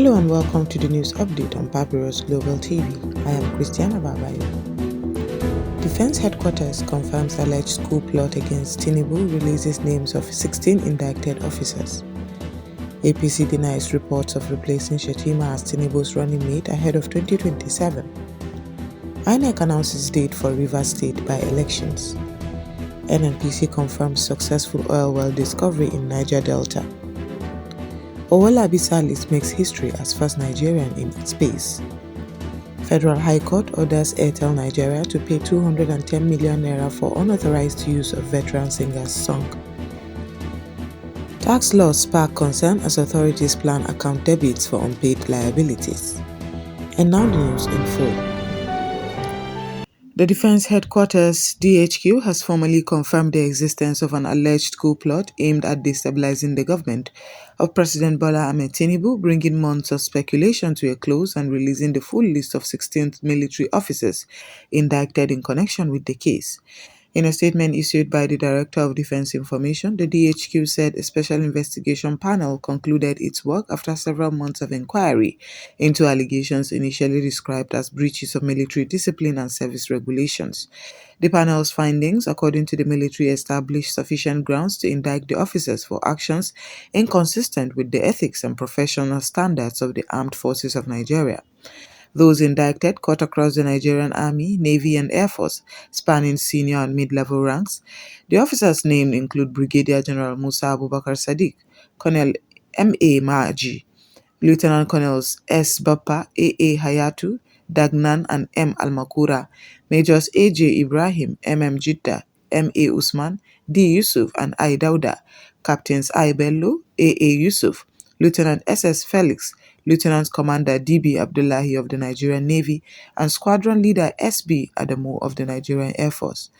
Hello and welcome to the news update on Papyrus Global TV. I am Christiana Babayo. Defense Headquarters confirms alleged coup plot against Tinubu, releases names of 16 indicted officers. APC denies reports of replacing Shettima as Tinubu's running mate ahead of 2027. Inec announces date for Rivers State by-elections. NNPC confirms successful oil well discovery in Niger Delta. Owolabi Salis makes history as first Nigerian in space. Federal High Court orders Airtel Nigeria to pay 210 million naira for unauthorized use of veteran singer's song. Tax laws spark concern as authorities plan account debits for unpaid liabilities. And now the news in full. The Defense Headquarters (DHQ) has formally confirmed the existence of an alleged coup plot aimed at destabilizing the government of President Bola Ahmed Tinubu, bringing months of speculation to a close and releasing the full list of 16 military officers indicted in connection with the case. In a statement issued by the Director of Defense Information, the DHQ said a special investigation panel concluded its work after several months of inquiry into allegations initially described as breaches of military discipline and service regulations. The panel's findings, according to the military, established sufficient grounds to indict the officers for actions inconsistent with the ethics and professional standards of the Armed Forces of Nigeria. Those indicted cut across the Nigerian Army, Navy, and Air Force, spanning senior and mid-level ranks. The officers named include Brigadier General Musa Abubakar Sadiq, Colonel M.A. Maji, Lieutenant Colonels S. Bappa, A.A. Hayatu, Dagnan, and M. Almakura, Majors A.J. Ibrahim, M.M. Jidda, M.A. Usman, D. Yusuf, and I. Dauda, Captains I. Bello, A.A. Yusuf, Lieutenant S.S. Felix, Lieutenant Commander D.B. Abdullahi of the Nigerian Navy, and Squadron Leader S.B. Adamu of the Nigerian Air Force.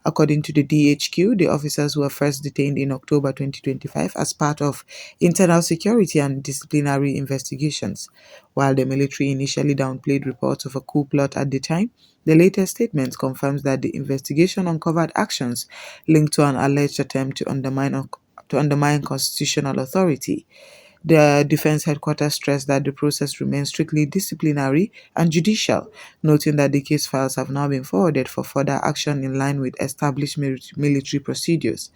According to the DHQ, the officers were first detained in October 2025 as part of internal security and disciplinary investigations. While the military initially downplayed reports of a coup plot at the time, the latest statement confirms that the investigation uncovered actions linked to an alleged attempt to undermine constitutional authority. The Defense Headquarters stressed that the process remains strictly disciplinary and judicial, noting that the case files have now been forwarded for further action in line with established military procedures.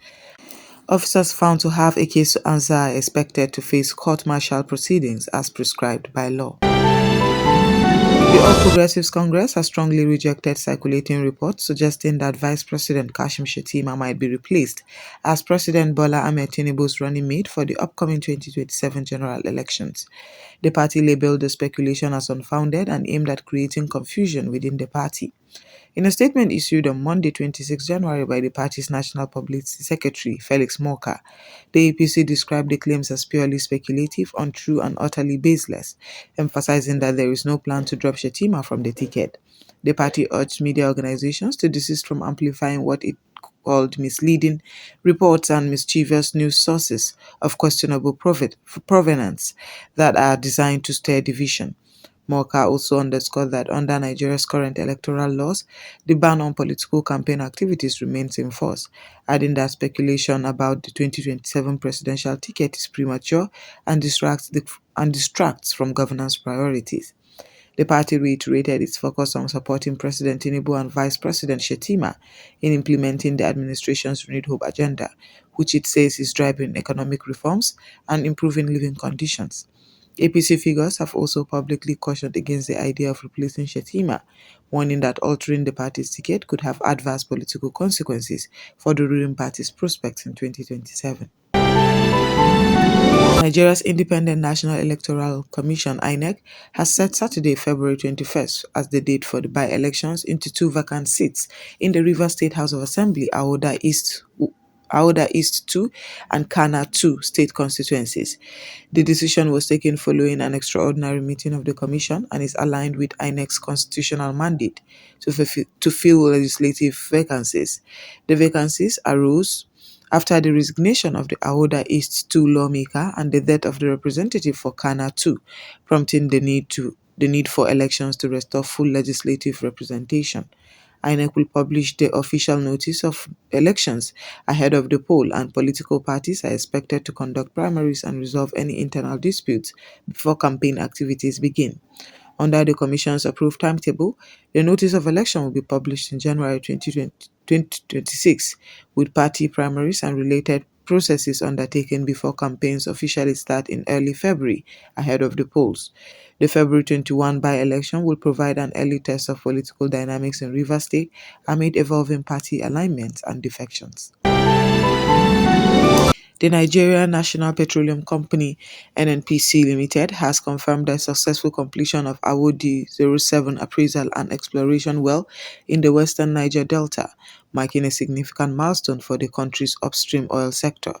Officers found to have a case to answer are expected to face court-martial proceedings as prescribed by law. The All Progressives Congress has strongly rejected circulating reports suggesting that Vice President Kashim Shettima might be replaced as President Bola Ahmed Tinubu's running mate for the upcoming 2027 general elections. The party labeled the speculation as unfounded and aimed at creating confusion within the party. In a statement issued on Monday, 26 January by the party's National Publicity Secretary, Felix Morka, the APC described the claims as purely speculative, untrue, and utterly baseless, emphasizing that there is no plan to drop Shettima from the ticket. The party urged media organizations to desist from amplifying what it called misleading reports and mischievous news sources of questionable provenance that are designed to stir division. Morka also underscored that under Nigeria's current electoral laws, the ban on political campaign activities remains in force, adding that speculation about the 2027 presidential ticket is premature and distracts from governance priorities. The party reiterated its focus on supporting President Tinubu and Vice President Shettima in implementing the administration's Renewed Hope agenda, which it says is driving economic reforms and improving living conditions. APC figures have also publicly cautioned against the idea of replacing Shettima, warning that altering the party's ticket could have adverse political consequences for the ruling party's prospects in 2027. Nigeria's Independent National Electoral Commission (INEC) has set Saturday, February 21st as the date for the by-elections into two vacant seats in the Rivers State House of Assembly, Aoda East 2 and Kana 2 state constituencies. The decision was taken following an extraordinary meeting of the Commission and is aligned with INEC's constitutional mandate to fill legislative vacancies. The vacancies arose after the resignation of the Aoda East 2 lawmaker and the death of the representative for Kana 2, prompting the need for elections to restore full legislative representation. Inec will publish the official notice of elections ahead of the poll, and political parties are expected to conduct primaries and resolve any internal disputes before campaign activities begin. Under the Commission's approved timetable, the notice of election will be published in January 2026, with party primaries and related processes undertaken before campaigns officially start in early February ahead of the polls. The February 21 by election will provide an early test of political dynamics in Rivers State amid evolving party alignments and defections. The Nigerian National Petroleum Company (NNPC) Limited has confirmed the successful completion of Owolabi '07 appraisal and exploration well in the western Niger Delta, marking a significant milestone for the country's upstream oil sector.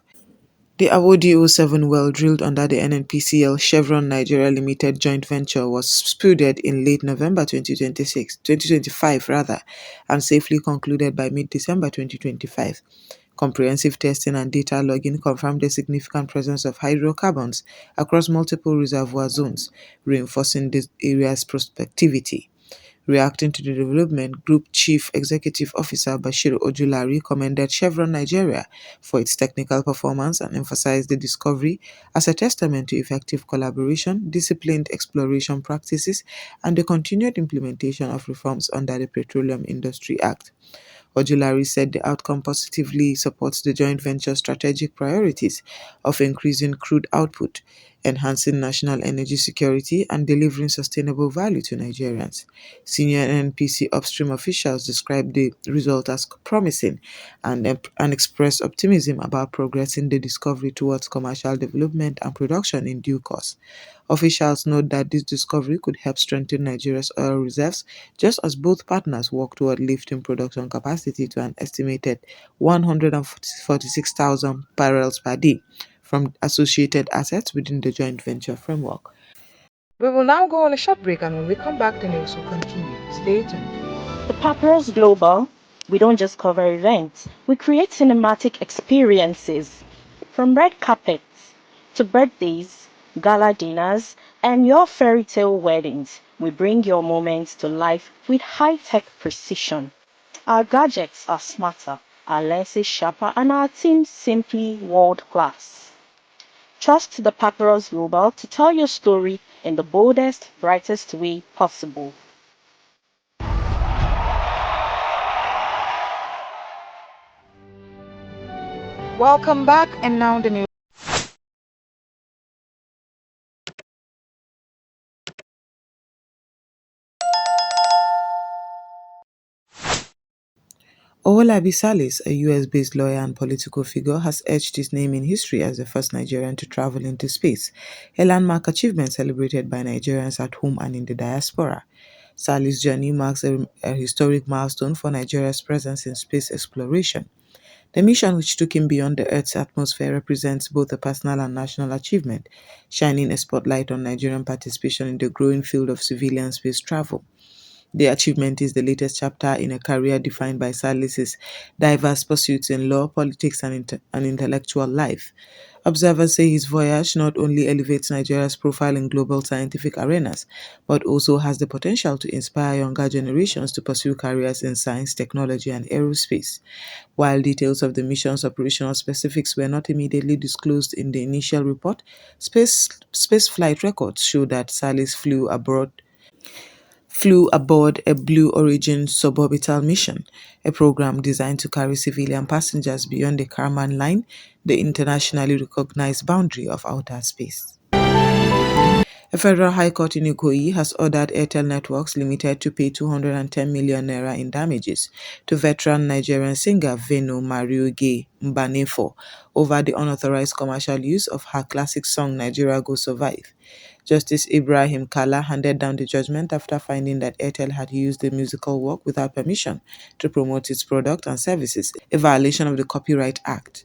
The Owolabi '07 well, drilled under the NNPCL Chevron Nigeria Limited joint venture, was spudded in late November 2025 rather, and safely concluded by mid-December 2025. Comprehensive testing and data logging confirmed the significant presence of hydrocarbons across multiple reservoir zones, reinforcing the area's prospectivity. Reacting to the development, Group Chief Executive Officer Bashir Ojulari commended Chevron Nigeria for its technical performance and emphasized the discovery as a testament to effective collaboration, disciplined exploration practices, and the continued implementation of reforms under the Petroleum Industry Act. Ojulari said the outcome positively supports the joint venture's strategic priorities of increasing crude output, enhancing national energy security, and delivering sustainable value to Nigerians. Senior NNPC upstream officials described the result as promising and expressed optimism about progressing the discovery towards commercial development and production in due course. Officials note that this discovery could help strengthen Nigeria's oil reserves, just as both partners work toward lifting production capacity to an estimated 146,000 barrels per day from associated assets within the joint venture framework. We will now go on a short break, and when we come back, the news will continue. Stay tuned. The Papyrus Global, we don't just cover events, we create cinematic experiences. From red carpets to birthdays, gala dinners, and your fairy tale weddings, we bring your moments to life with high-tech precision. Our gadgets are smarter, our lenses sharper, and our team simply world-class. Trust the Papyrus Global to tell your story in the boldest, brightest way possible. Welcome back, and now the news. Owolabi Salis, a US-based lawyer and political figure, has etched his name in history as the first Nigerian to travel into space, a landmark achievement celebrated by Nigerians at home and in the diaspora. Salis' journey marks a historic milestone for Nigeria's presence in space exploration. The mission, which took him beyond the Earth's atmosphere, represents both a personal and national achievement, shining a spotlight on Nigerian participation in the growing field of civilian space travel. The achievement is the latest chapter in a career defined by Salis's diverse pursuits in law, politics, and intellectual life. Observers say his voyage not only elevates Nigeria's profile in global scientific arenas, but also has the potential to inspire younger generations to pursue careers in science, technology, and aerospace. While details of the mission's operational specifics were not immediately disclosed in the initial report, space flight records show that Salis flew aboard a Blue Origin suborbital mission, a program designed to carry civilian passengers beyond the Kármán line, the internationally recognized boundary of outer space. A federal high court in Ikoyi has ordered Airtel Networks Limited to pay 210 million naira in damages to veteran Nigerian singer Veno Mariuge Mbanefo over the unauthorized commercial use of her classic song Nigeria Go Survive. Justice Ibrahim Kala handed down the judgment after finding that Airtel had used the musical work without permission to promote its product and services, a violation of the Copyright Act.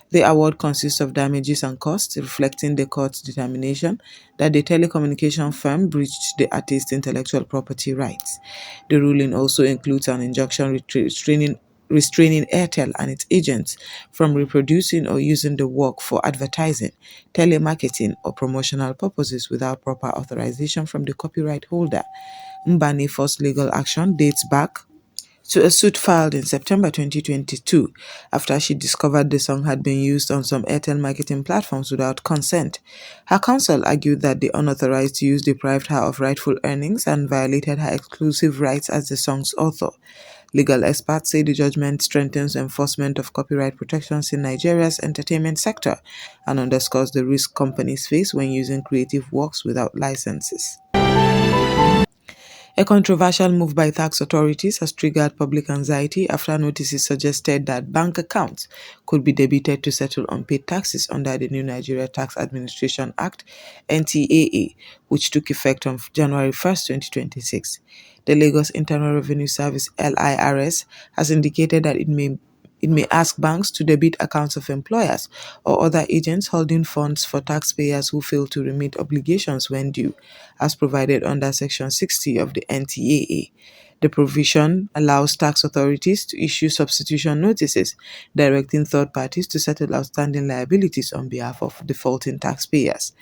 The award consists of damages and costs, reflecting the court's determination that the telecommunication firm breached the artist's intellectual property rights. The ruling also includes an injunction restraining Airtel and its agents from reproducing or using the work for advertising, telemarketing, or promotional purposes without proper authorization from the copyright holder. Mbanifo's legal action dates back to a suit filed in September 2022 after she discovered the song had been used on some Airtel marketing platforms without consent. Her counsel argued that the unauthorized use deprived her of rightful earnings and violated her exclusive rights as the song's author. Legal experts say the judgment strengthens enforcement of copyright protections in Nigeria's entertainment sector and underscores the risk companies face when using creative works without licenses. A controversial move by tax authorities has triggered public anxiety after notices suggested that bank accounts could be debited to settle unpaid taxes under the new Nigeria Tax Administration Act (NTAA), which took effect on January 1st, 2026. The Lagos Internal Revenue Service (LIRS) has indicated that it may ask banks to debit accounts of employers or other agents holding funds for taxpayers who fail to remit obligations when due, as provided under Section 60 of the NTAA. The provision allows tax authorities to issue substitution notices, directing third parties to settle outstanding liabilities on behalf of defaulting taxpayers.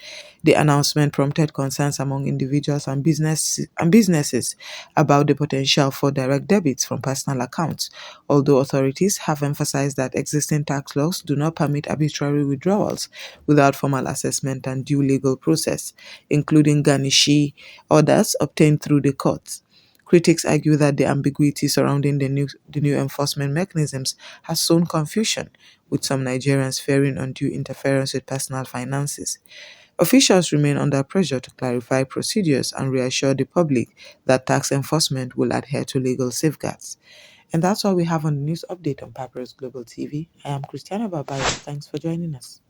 The announcement prompted concerns among individuals and businesses about the potential for direct debits from personal accounts, although authorities have emphasized that existing tax laws do not permit arbitrary withdrawals without formal assessment and due legal process, including garnishee orders obtained through the courts. Critics argue that the ambiguity surrounding the new enforcement mechanisms has sown confusion, with some Nigerians fearing undue interference with personal finances. Officials remain under pressure to clarify procedures and reassure the public that tax enforcement will adhere to legal safeguards. And that's all we have on the news update on Papyrus Global TV. I am Christiana Babayo. Thanks for joining us.